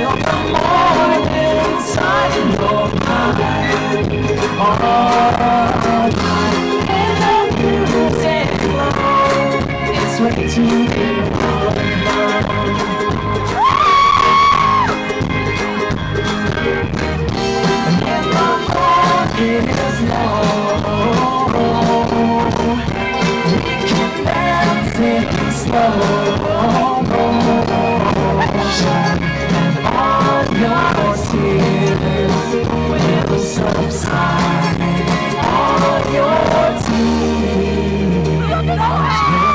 until the morning sun in your mind. All night, and the music flows. It's ready to be and in the morning is low, we can dance it slow motion, and all your tears will subside. All your tears will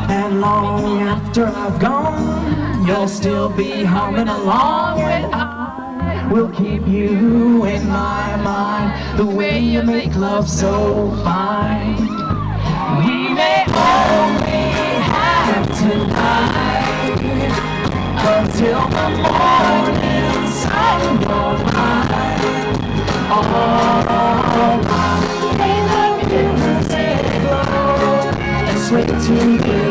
And long after I've gone, you'll still be humming along, and I will keep you in my mind. The way you make love so fine. We may only have tonight until the morning sun goes by. All night, and the music glows. It's way too good.